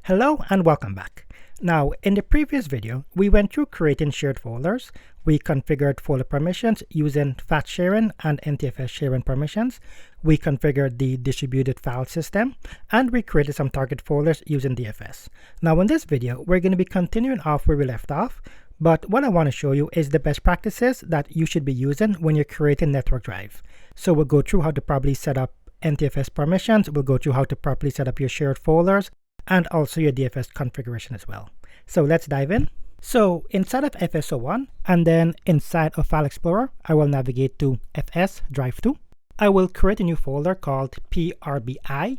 Hello and welcome back. Now, in the previous video, we went through creating shared folders. We configured folder permissions using FAT sharing and NTFS sharing permissions. We configured the distributed file system, and we created some target folders using DFS. Now, in this video, we're going to be continuing off where we left off, but what I want to show you is the best practices that you should be using when you're creating network drive. So we'll go through how to properly set up NTFS permissions, we'll go through how to properly set up your shared folders, and also your DFS configuration as well. So let's dive in. So inside of FS01 and then inside of File Explorer, I will navigate to FS Drive 2. I will create a new folder called PRBI_docs.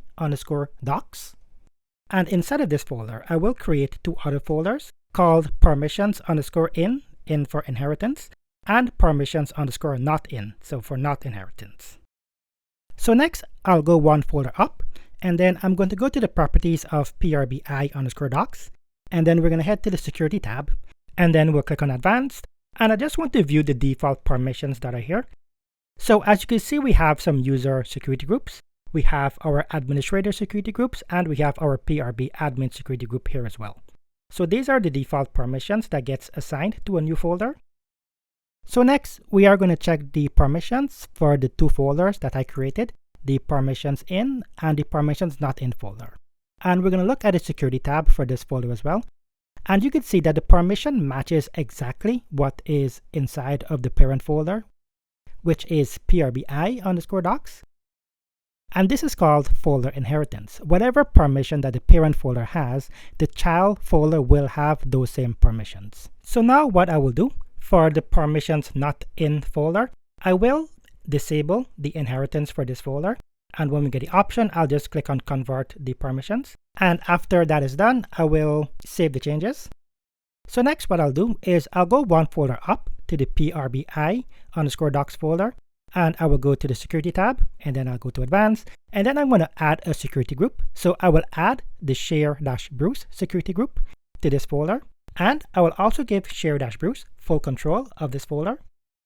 And inside of this folder, I will create two other folders called permissions_in, in for inheritance, and permissions_not_in, so for not inheritance. So next, I'll go one folder up, and then I'm going to go to the properties of PRBI_docs, and then we're going to head to the security tab, and then we'll click on advanced, and I just want to view the default permissions that are here. So as you can see, we have some user security groups, we have our administrator security groups, and we have our PRB admin security group here as well. So these are the default permissions that gets assigned to a new folder. So next, we are going to check the permissions for the two folders that I created, the permissions in and the permissions not in folder. And we're going to look at the security tab for this folder as well. And you can see that the permission matches exactly what is inside of the parent folder, which is PRBI_docs. And this is called folder inheritance. Whatever permission that the parent folder has, the child folder will have those same permissions. So now what I will do for the permissions not in folder, I will disable the inheritance for this folder, and when we get the option, I'll just click on convert the permissions, and after that is done, I will save the changes. So next what I'll do is I'll go one folder up to the PRBI_docs folder, and I will go to the security tab, and then I'll go to advanced, and then I'm going to add a security group. So I will add the share-bruce security group to this folder, and I will also give share-bruce full control of this folder.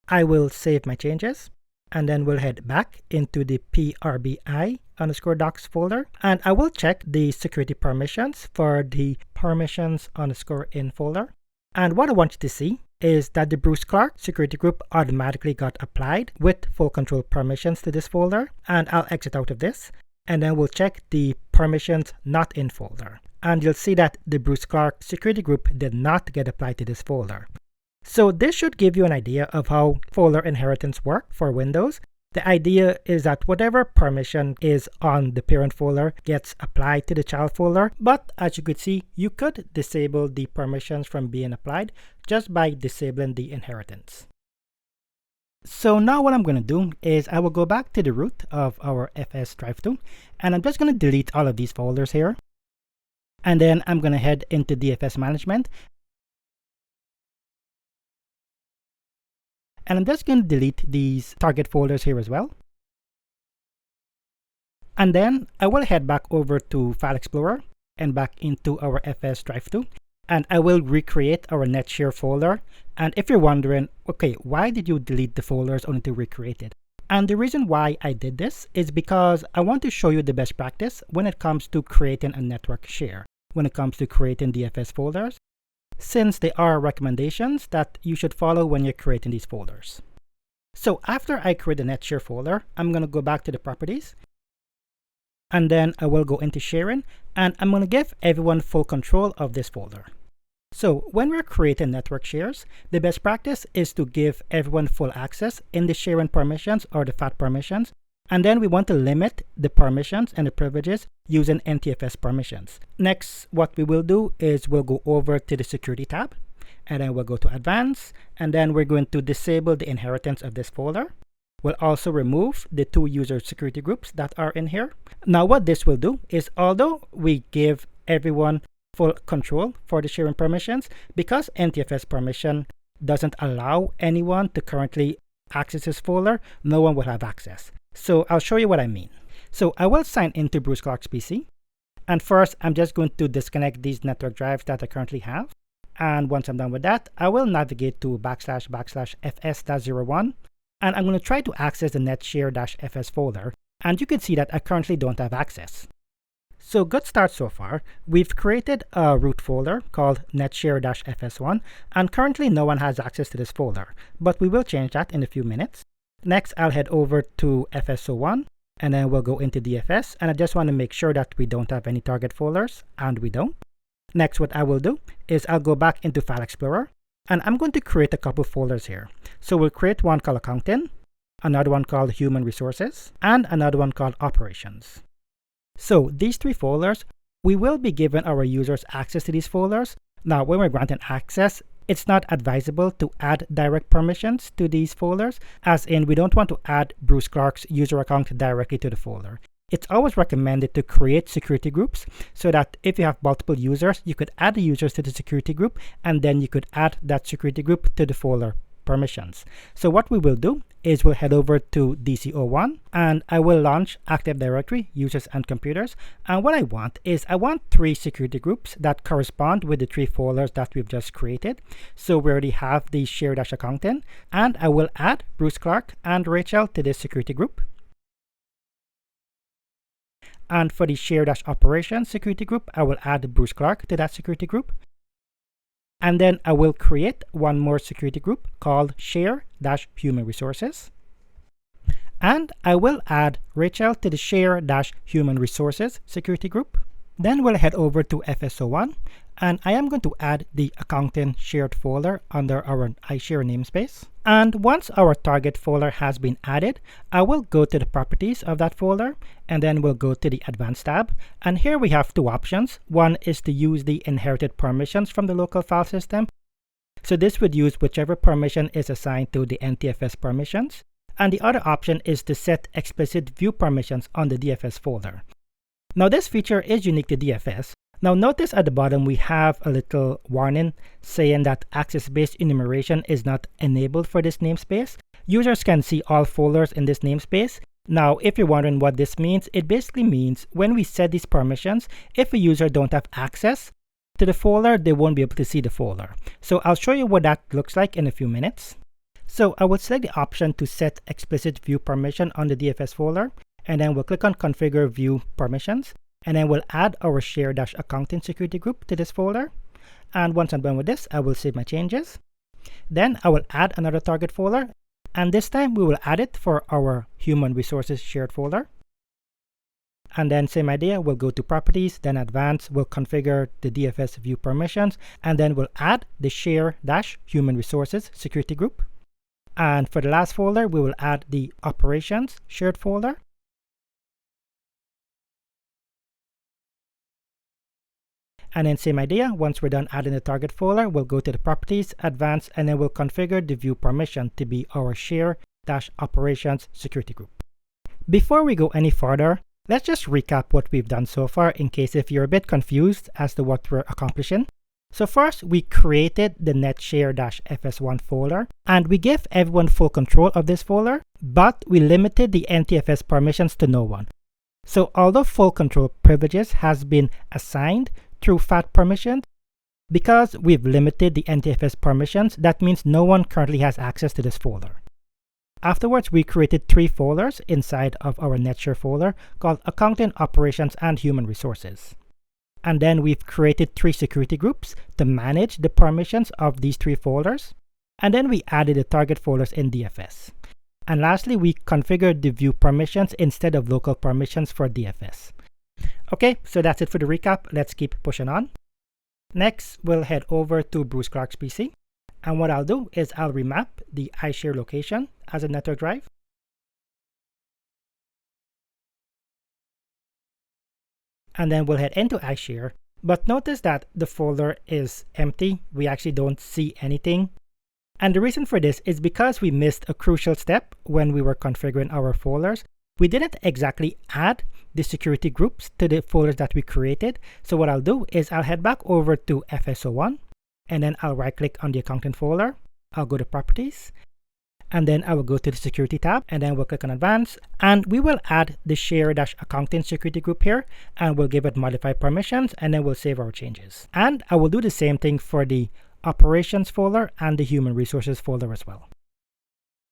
I will save my changes, and then we'll head back into the PRBI_docs folder, and I will check the security permissions for the permissions_in folder. And what I want you to see is that the Bruce Clark security group automatically got applied with full control permissions to this folder, and I'll exit out of this, and then we'll check the permissions not in folder. And you'll see that the Bruce Clark security group did not get applied to this folder. So this should give you an idea of how folder inheritance works for Windows. The idea is that whatever permission is on the parent folder gets applied to the child folder, but as you could see, you could disable the permissions from being applied just by disabling the inheritance. So now what I'm going to do is I will go back to the root of our FS Drive 2, and I'm just going to delete all of these folders here. And then I'm going to head into DFS management. And I'm just going to delete these target folders here as well. And then I will head back over to File Explorer and back into our FS Drive 2. And I will recreate our NetShare folder. And if you're wondering, okay, why did you delete the folders only to recreate it? And the reason why I did this is because I want to show you the best practice when it comes to creating a network share, when it comes to creating DFS folders, since they are recommendations that you should follow when you're creating these folders. So after I create the NetShare folder, I'm going to go back to the properties, and then I will go into sharing, and I'm going to give everyone full control of this folder. So when we're creating network shares, the best practice is to give everyone full access in the sharing permissions or the FAT permissions. And then we want to limit the permissions and the privileges using NTFS permissions. Next, what we will do is we'll go over to the security tab, and then we'll go to advanced, and then we're going to disable the inheritance of this folder. We'll also remove the two user security groups that are in here. Now what this will do is, although we give everyone full control for the sharing permissions, because NTFS permission doesn't allow anyone to currently access this folder, no one will have access. So I'll show you what I mean. So I will sign into Bruce Clark's PC. And first, I'm just going to disconnect these network drives that I currently have. And once I'm done with that, I will navigate to //fs-01. And I'm going to try to access the netshare-fs folder. And you can see that I currently don't have access. So good start so far. We've created a root folder called netshare-fs1, and currently no one has access to this folder, but we will change that in a few minutes. Next, I'll head over to FSO1, and then we'll go into DFS, and I just want to make sure that we don't have any target folders, and we don't. Next, what I will do is I'll go back into File Explorer, and I'm going to create a couple folders here. So we'll create one called Accounting, another one called Human Resources, and another one called Operations. So these three folders, we will be giving our users access to these folders. Now, when we're granting access, it's not advisable to add direct permissions to these folders, as in we don't want to add Bruce Clark's user account directly to the folder. It's always recommended to create security groups so that if you have multiple users, you could add the users to the security group, and then you could add that security group to the folder permissions. So what we will do is we'll head over to DC01, and I will launch Active Directory, Users and Computers. And what I want is I want three security groups that correspond with the three folders that we've just created. So we already have the share-accounting, and I will add Bruce Clark and Rachel to this security group. And for the share-operations security group, I will add Bruce Clark to that security group. And then I will create one more security group called share-human resources. And I will add Rachel to the share-human resources security group. Then we'll head over to FSO1, and I am going to add the accounting shared folder under our iShare namespace. And once our target folder has been added, I will go to the properties of that folder, and then we'll go to the advanced tab. And here we have two options. One is to use the inherited permissions from the local file system. So this would use whichever permission is assigned to the NTFS permissions. And the other option is to set explicit view permissions on the DFS folder. Now this feature is unique to DFS. Now notice at the bottom we have a little warning saying that access-based enumeration is not enabled for this namespace. Users can see all folders in this namespace. Now if you're wondering what this means, it basically means when we set these permissions, if a user don't have access to the folder, they won't be able to see the folder. So I'll show you what that looks like in a few minutes. So I will select the option to set explicit view permission on the DFS folder, and then we'll click on Configure View Permissions, and then we'll add our share-accounting security group to this folder. And once I'm done with this, I will save my changes. Then I will add another target folder, and this time we will add it for our human resources shared folder. And then same idea, we'll go to Properties, then Advanced, we'll configure the DFS view permissions, and then we'll add the share-human resources security group. And for the last folder, we will add the operations shared folder. And then same idea, once we're done adding the target folder, we'll go to the Properties, Advanced, and then we'll configure the view permission to be our share-operations security group. Before we go any further, let's just recap what we've done so far in case if you're a bit confused as to what we're accomplishing. So first, we created the netshare-fs1 folder, and we gave everyone full control of this folder, but we limited the NTFS permissions to no one. So although full control privileges has been assigned through FAT permissions, because we've limited the NTFS permissions, that means no one currently has access to this folder. Afterwards, we created three folders inside of our netshare folder called Accounting, Operations, and Human Resources. And then we've created three security groups to manage the permissions of these three folders. And then we added the target folders in DFS. And lastly, we configured the view permissions instead of local permissions for DFS. Okay, so that's it for the recap. Let's keep pushing on. Next, we'll head over to Bruce Clark's PC. And what I'll do is I'll remap the iShare location as a network drive. And then we'll head into iShare. But notice that the folder is empty. We actually don't see anything. And the reason for this is because we missed a crucial step when we were configuring our folders. We didn't exactly add the security groups to the folders that we created. So what I'll do is I'll head back over to FSO1, and then I'll right click on the accounting folder. I'll go to Properties, and then I will go to the Security tab, and then we'll click on Advanced, and we will add the share-accounting security group here, and we'll give it modify permissions, and then we'll save our changes. And I will do the same thing for the operations folder and the human resources folder as well.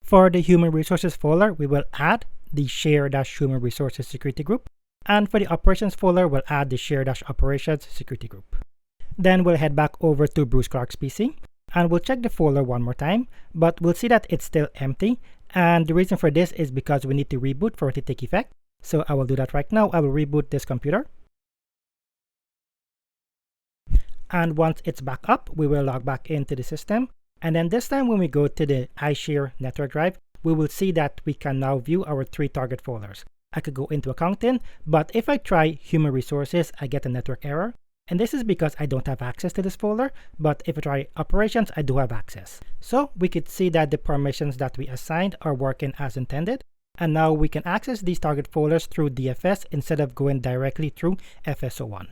For the human resources folder, we will add the share-human resources security group, And for the operations folder, we'll add the share-operations security group. Then we'll head back over to Bruce Clark's PC, and we'll check the folder one more time, but we'll see that it's still empty. And the reason for this is because we need to reboot for it to take effect. So I will do that right now. I will reboot this computer. And once it's back up, we will log back into the system. And then this time when we go to the iShare network drive, we will see that we can now view our 3 target folders. I could go into accounting, but if I try human resources, I get a network error. And this is because I don't have access to this folder, but if I try operations, I do have access. So we could see that the permissions that we assigned are working as intended. And now we can access these target folders through DFS instead of going directly through FS01.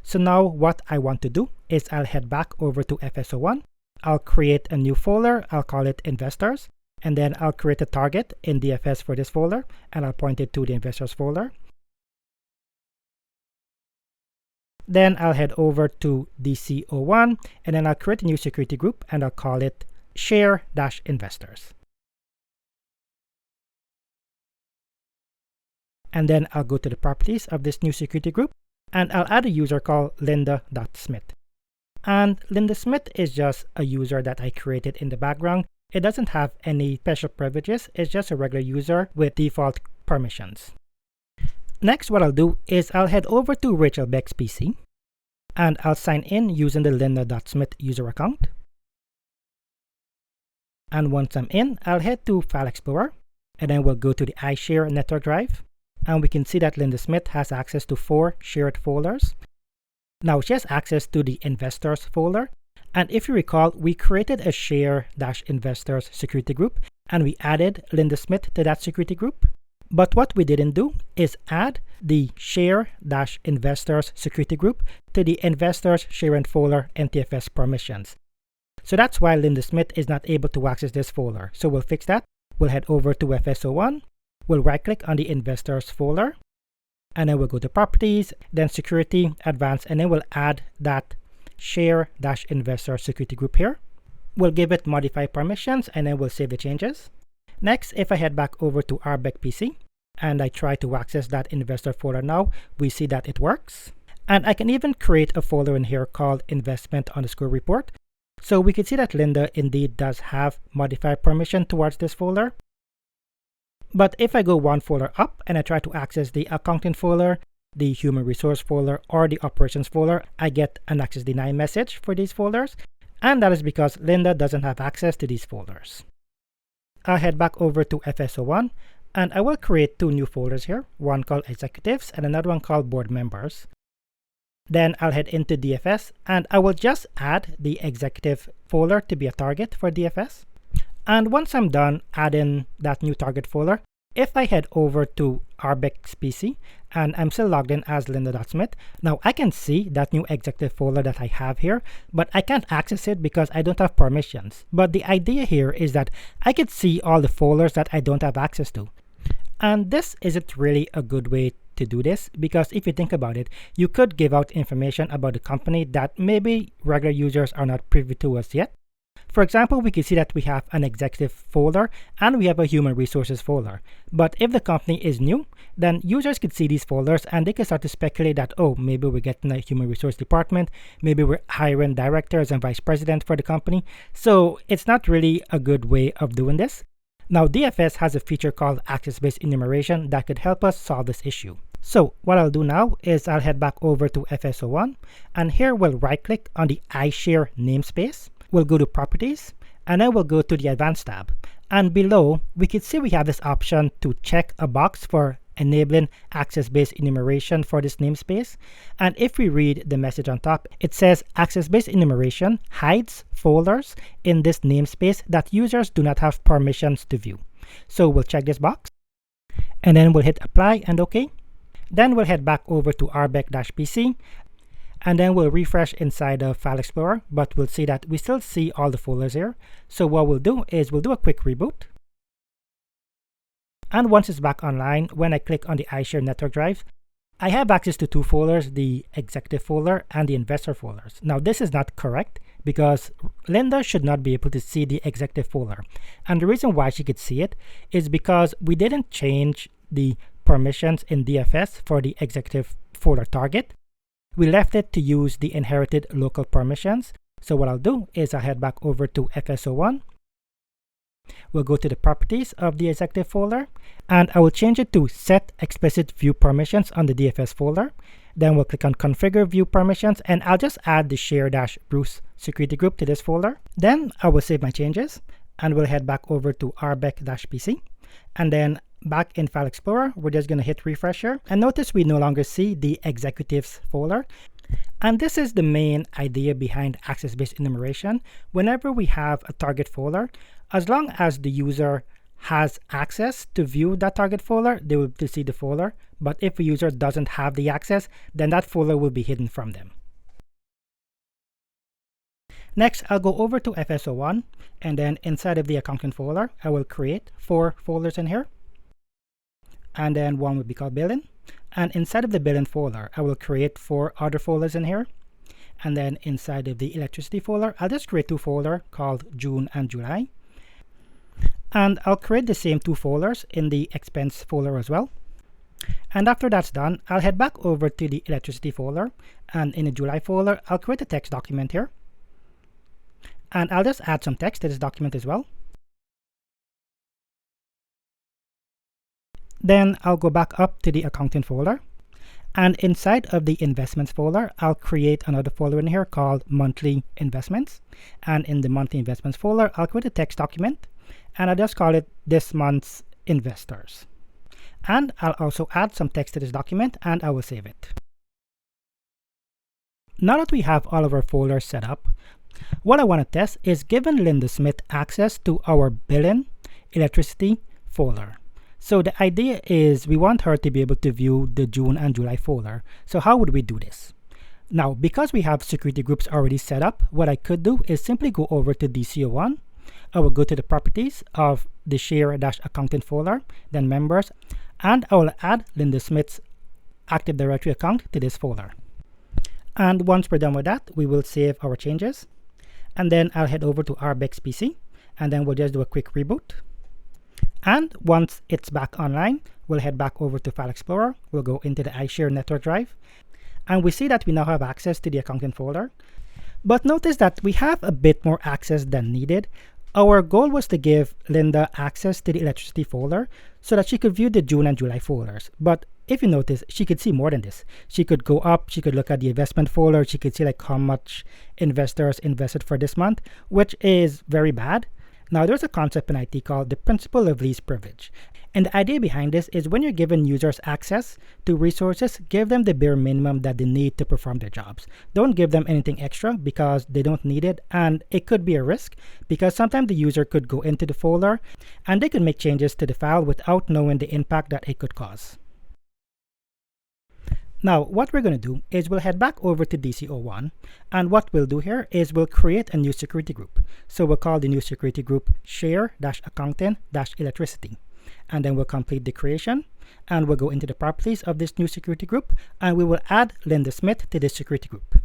So now what I want to do is I'll head back over to FS01. I'll create a new folder. I'll call it investors. And then I'll create a target in DFS for this folder, and I'll point it to the investors folder. Then I'll head over to DC01, and then I'll create a new security group, and I'll call it share-investors. And then I'll go to the properties of this new security group, and I'll add a user called Linda.Smith. And Linda Smith is just a user that I created in the background. It doesn't have any special privileges. It's just a regular user with default permissions. Next, what I'll do is I'll head over to Rachel Beck's PC, and I'll sign in using the Linda.Smith user account. And once I'm in, I'll head to File Explorer, and then we'll go to the iShare network drive. And we can see that Linda Smith has access to 4 shared folders. Now she has access to the investors folder. And if you recall, we created a share-investors security group, and we added Linda Smith to that security group. But what we didn't do is add the share-investors security group to the investors share and folder NTFS permissions. So that's why Linda Smith is not able to access this folder. So we'll fix that. We'll head over to FS01. We'll right-click on the investors folder, and then we'll go to properties, then security, advanced, and then we'll add that share-investor security group here. We'll give it modify permissions, and then we'll save the changes. Next, if I head back over to our Beck PC and I try to access that investor folder now, we see that it works. And I can even create a folder in here called investment_report. So we can see that Linda indeed does have modify permission towards this folder. But if I go one folder up and I try to access the accounting folder, the human resource folder, or the operations folder, I get an access denied message for these folders. And that is because Linda doesn't have access to these folders. I'll head back over to FS01, and I will create 2 new folders here, one called executives and another one called board members. Then I'll head into DFS, and I will just add the executive folder to be a target for DFS. And once I'm done adding that new target folder, if I head over to Arbeck's PC and I'm still logged in as Linda.Smith, now I can see that new executive folder that I have here, but I can't access it because I don't have permissions. But the idea here is that I could see all the folders that I don't have access to. And this isn't really a good way to do this, because if you think about it, you could give out information about the company that maybe regular users are not privy to as yet. For example, we can see that we have an executive folder and we have a human resources folder. But if the company is new, then users could see these folders and they can start to speculate that, oh, maybe we're getting a human resource department, maybe we're hiring directors and vice presidents for the company. So it's not really a good way of doing this. Now, DFS has a feature called access-based enumeration that could help us solve this issue. So what I'll do now is I'll head back over to FS01, and here we'll right-click on the iShare namespace. We'll go to properties, and then we'll go to the advanced tab. And below, we can see we have this option to check a box for enabling access-based enumeration for this namespace. And if we read the message on top, it says access-based enumeration hides folders in this namespace that users do not have permissions to view. So we'll check this box, and then we'll hit apply and OK. Then we'll head back over to Arbeck-PC, and then we'll refresh inside the File Explorer, but we'll see that we still see all the folders here. So what we'll do is we'll do a quick reboot. And once it's back online, when I click on the iShare network drive, I have access to 2 folders, the executive folder and the investor folders. Now this is not correct because Linda should not be able to see the executive folder. And the reason why she could see it is because we didn't change the permissions in DFS for the executive folder target. We left it to use the inherited local permissions. So what I'll do is I'll head back over to FS01. We'll go to the properties of the executive folder, and I will change it to set explicit view permissions on the DFS folder. Then we'll click on configure view permissions, and I'll just add the share-Bruce security group to this folder. Then I will save my changes, and we'll head back over to rbec-pc. And then back in File Explorer, we're just going to hit refresh here. And notice we no longer see the executives folder. And this is the main idea behind access-based enumeration. Whenever we have a target folder, as long as the user has access to view that target folder, they will see the folder. But if a user doesn't have the access, then that folder will be hidden from them. Next, I'll go over to FS01, and then inside of the accounting folder, I will create 4 folders in here. And then one will be called billing. And inside of the billing folder, I will create 4 other folders in here. And then inside of the electricity folder, I'll just create 2 folders called June and July. And I'll create the same 2 folders in the expense folder as well. And after that's done, I'll head back over to the electricity folder. And in the July folder, I'll create a text document here. And I'll just add some text to this document as well. Then I'll go back up to the accounting folder. And inside of the investments folder, I'll create another folder in here called monthly investments. And in the monthly investments folder, I'll create a text document. And I'll just call it this month's investors. And I'll also add some text to this document, and I will save it. Now that we have all of our folders set up, what I want to test is giving Linda Smith access to our billing electricity folder. So the idea is we want her to be able to view the June and July folder. So how would we do this? Now, because we have security groups already set up, what I could do is simply go over to DC01. I will go to the properties of the share-accountant folder, then members, and I will add Linda Smith's Active Directory account to this folder. And once we're done with that, we will save our changes. And then I'll head over to rbec-pc, and then we'll just do a quick reboot. And once it's back online, we'll head back over to File Explorer. We'll go into the iShare network drive. And we see that we now have access to the accounting folder. But notice that we have a bit more access than needed. Our goal was to give Linda access to the electricity folder so that she could view the June and July folders. But if you notice, she could see more than this. She could go up, she could look at the investment folder, she could see like how much investors invested for this month, which is very bad. Now, there's a concept in IT called the principle of least privilege. And the idea behind this is when you're giving users access to resources, give them the bare minimum that they need to perform their jobs. Don't give them anything extra because they don't need it. And it could be a risk because sometimes the user could go into the folder and they could make changes to the file without knowing the impact that it could cause. Now, what we're going to do is we'll head back over to DC01, and what we'll do here is we'll create a new security group. So we'll call the new security group share-accounting-electricity. And then we'll complete the creation, and we'll go into the properties of this new security group, and we will add Linda Smith to this security group.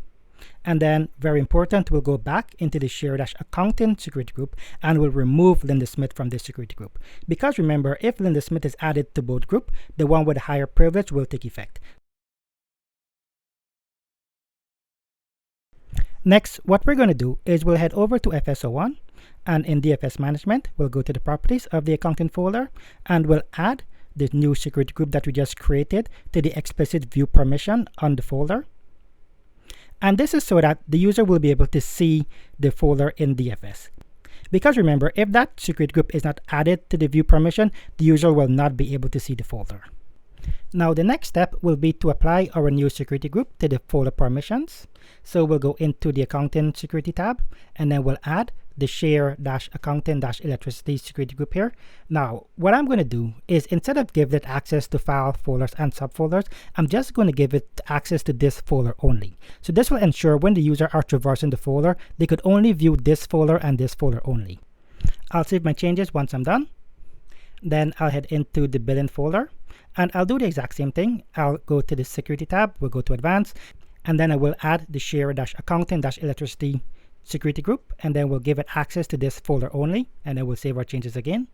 And then, very important, we'll go back into the share-accounting security group, and we'll remove Linda Smith from this security group. Because remember, if Linda Smith is added to both groups, the one with a higher privilege will take effect. Next, what we're going to do is we'll head over to FS01, and in DFS management, we'll go to the properties of the accounting folder, and we'll add the new security group that we just created to the explicit view permission on the folder. And this is so that the user will be able to see the folder in DFS. Because remember, if that security group is not added to the view permission, the user will not be able to see the folder. Now, the next step will be to apply our new security group to the folder permissions. So we'll go into the accounting security tab, and then we'll add the share-accounting-electricity security group here. Now, what I'm going to do is instead of giving it access to file folders and subfolders, I'm just going to give it access to this folder only. So this will ensure when the user are traversing the folder, they could only view this folder and this folder only. I'll save my changes once I'm done. Then I'll head into the billing folder, and I'll do the exact same thing. I'll go to the security tab, we'll go to advanced, and then I will add the share-accounting-electricity security group, and then we'll give it access to this folder only, and then we'll save our changes again.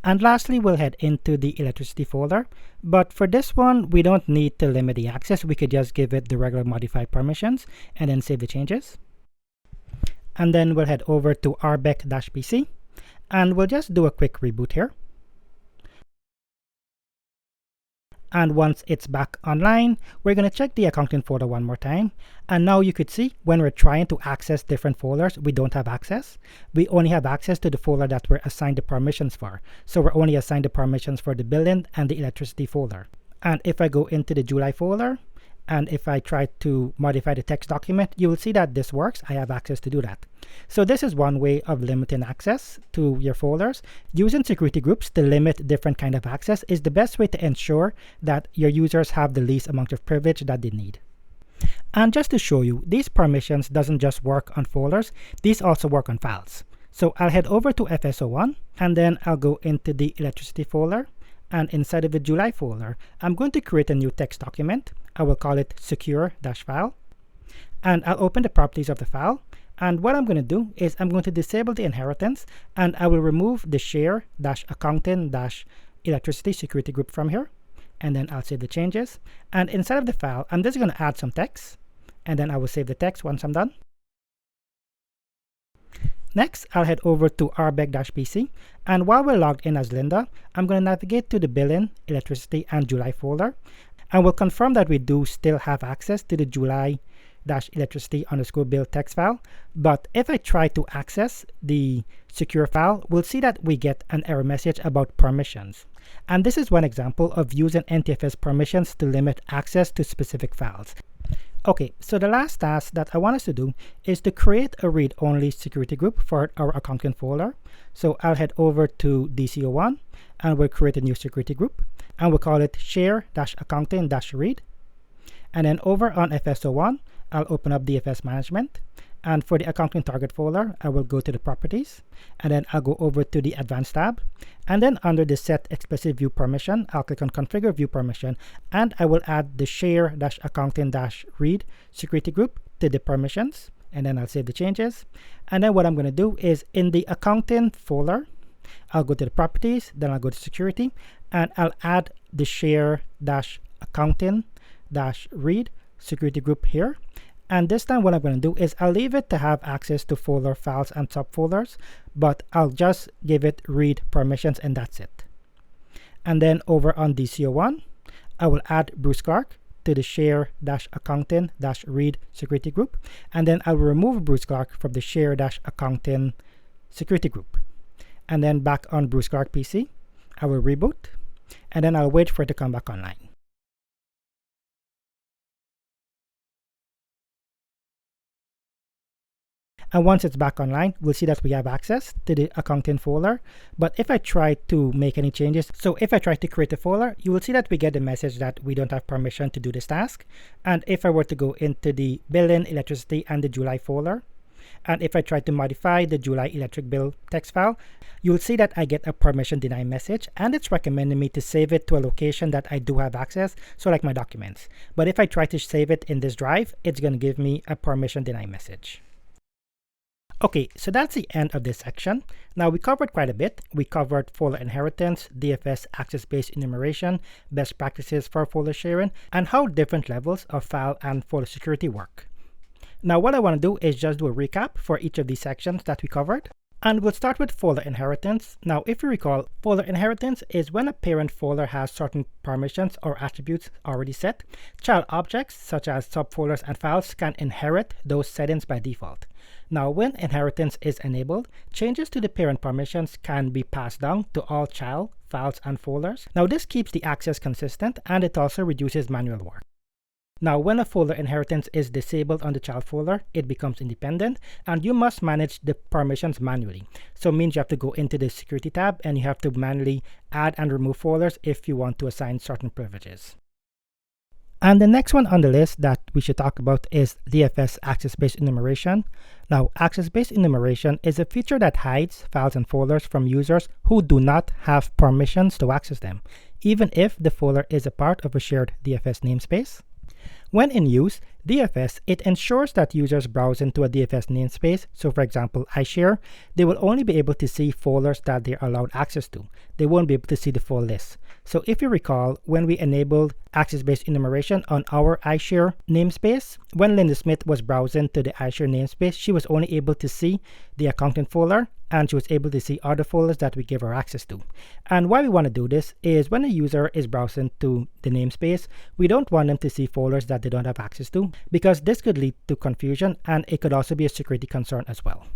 And lastly, we'll head into the electricity folder. But for this one, we don't need to limit the access. We could just give it the regular modified permissions and then save the changes. And then we'll head over to rbec-pc, and we'll just do a quick reboot here. And once it's back online, we're going to check the accounting folder one more time. And now you could see when we're trying to access different folders, we don't have access. We only have access to the folder that we're assigned the permissions for. So we're only assigned the permissions for the billing and the electricity folder. And if I go into the July folder, and if I try to modify the text document, you will see that this works. I have access to do that. So this is one way of limiting access to your folders. Using security groups to limit different kind of access is the best way to ensure that your users have the least amount of privilege that they need. And just to show you, these permissions doesn't just work on folders, these also work on files. So I'll head over to FS01, and then I'll go into the electricity folder. And inside of the July folder, I'm going to create a new text document. I will call it secure-file. And I'll open the properties of the file. And what I'm going to do is I'm going to disable the inheritance, and I will remove the share-accounting-electricity security group from here. And then I'll save the changes. And inside of the file, I'm just going to add some text. And then I will save the text once I'm done. Next, I'll head over to rbec-pc, and while we're logged in as Linda, I'm going to navigate to the billing, electricity, and July folder, and we'll confirm that we do still have access to the July-electricity_bill text file. But if I try to access the secure file, we'll see that we get an error message about permissions. And this is one example of using NTFS permissions to limit access to specific files. Okay, so the last task that I want us to do is to create a read-only security group for our accounting folder. So I'll head over to DC01, and we'll create a new security group, and we'll call it share-accounting-read. And then over on FS01, I'll open up DFS management. And for the accounting target folder, I will go to the properties, and then I'll go over to the advanced tab. And then under the set explicit view permission, I'll click on configure view permission, and I will add the share-accounting-read security group to the permissions. And then I'll save the changes. And then what I'm going to do is in the accounting folder, I'll go to the properties, then I'll go to security, and I'll add the share-accounting-read security group here. And this time what I'm going to do is I'll leave it to have access to folder files and subfolders, but I'll just give it read permissions, and that's it. And then over on DC01, I will add Bruce Clark to the share-accounting-read security group, and then I'll remove Bruce Clark from the share-accounting security group. And then back on Bruce Clark PC, I will reboot, and then I'll wait for it to come back online. And once it's back online, we'll see that we have access to the accounting folder. But if I try to make any changes, so if I try to create a folder, you will see that we get the message that we don't have permission to do this task. And if I were to go into the billing, electricity, and the July folder, and if I try to modify the July electric bill text file, you'll see that I get a permission deny message, and it's recommending me to save it to a location that I do have access, so like my documents. But if I try to save it in this drive, it's going to give me a permission deny message. Okay, so that's the end of this section. Now we covered quite a bit. We covered folder inheritance, DFS access-based enumeration, best practices for folder sharing, and how different levels of file and folder security work. Now what I want to do is just do a recap for each of these sections that we covered. And we'll start with folder inheritance. Now, if you recall, folder inheritance is when a parent folder has certain permissions or attributes already set. Child objects, such as subfolders and files, can inherit those settings by default. Now, when inheritance is enabled, changes to the parent permissions can be passed down to all child, files, and folders. Now, this keeps the access consistent, and it also reduces manual work. Now, when a folder inheritance is disabled on the child folder, it becomes independent, and you must manage the permissions manually. So it means you have to go into the security tab, and you have to manually add and remove folders if you want to assign certain privileges. And the next one on the list that we should talk about is DFS access-based enumeration. Now, access-based enumeration is a feature that hides files and folders from users who do not have permissions to access them, even if the folder is a part of a shared DFS namespace. When in use, DFS, it ensures that users browse into a DFS namespace, so for example, iShare, they will only be able to see folders that they're allowed access to. They won't be able to see the full list. So if you recall, when we enabled access-based enumeration on our iShare namespace, when Linda Smith was browsing to the iShare namespace, she was only able to see the accountant folder, and she was able to see other folders that we give her access to. And why we want to do this is when a user is browsing to the namespace, we don't want them to see folders that they don't have access to, because this could lead to confusion, and it could also be a security concern as well.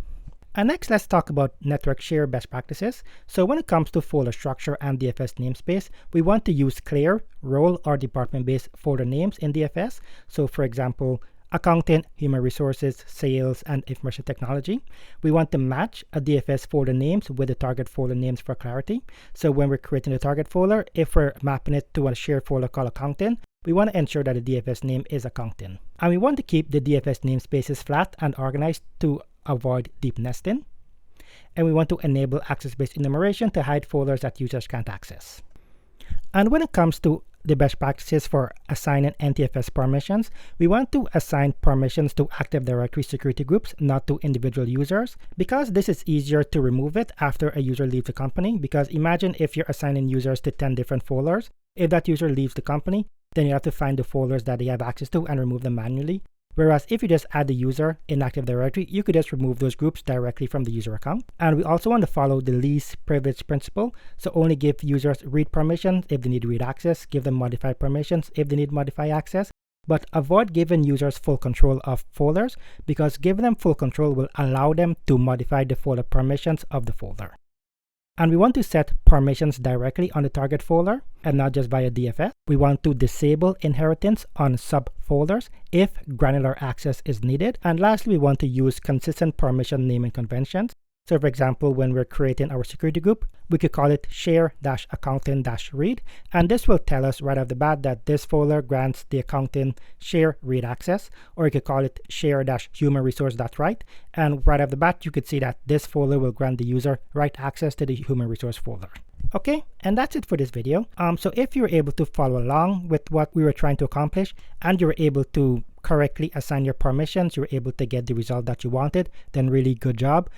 And next, let's talk about network share best practices. So when it comes to folder structure and DFS namespace, we want to use clear role or department-based folder names in DFS. So for example, accounting, human resources, sales, and information technology. We want to match a DFS folder names with the target folder names for clarity. So when we're creating a target folder, if we're mapping it to a shared folder called accounting, we want to ensure that the DFS name is accounting. And we want to keep the DFS namespaces flat and organized to avoid deep nesting. And we want to enable access-based enumeration to hide folders that users can't access. And when it comes to the best practices for assigning NTFS permissions, we want to assign permissions to Active Directory security groups, not to individual users, because this is easier to remove it after a user leaves the company. Because imagine if you're assigning users to 10 different folders. If that user leaves the company, then you have to find the folders that they have access to and remove them manually. Whereas if you just add the user in Active Directory, you could just remove those groups directly from the user account. And we also want to follow the least privilege principle. So only give users read permissions if they need read access, give them modify permissions if they need modify access, but avoid giving users full control of folders, because giving them full control will allow them to modify the folder permissions of the folder. And we want to set permissions directly on the target folder and not just via DFS. We want to disable inheritance on subfolders if granular access is needed. And lastly, we want to use consistent permission naming conventions. So for example, when we're creating our security group, we could call it share-accounting-read. And this will tell us right off the bat that this folder grants the accounting share read access, or you could call it share-human-resource.write. And right off the bat, you could see that this folder will grant the user write access to the human resource folder. Okay, and that's it for this video. So if you were able to follow along with what we were trying to accomplish, and you were able to correctly assign your permissions, you were able to get the result that you wanted, then really good job.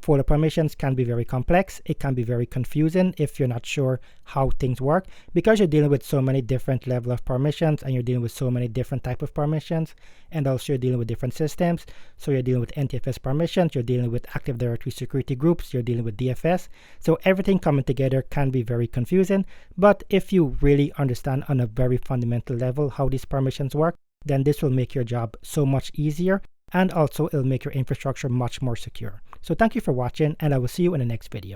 Folder permissions can be very complex. It can be very confusing if you're not sure how things work, because you're dealing with so many different levels of permissions, and you're dealing with so many different types of permissions, and also you're dealing with different systems. So you're dealing with NTFS permissions, you're dealing with Active Directory security groups, you're dealing with DFS. So everything coming together can be very confusing, but if you really understand on a very fundamental level how these permissions work, then this will make your job so much easier, and also it'll make your infrastructure much more secure. So thank you for watching, and I will see you in the next video.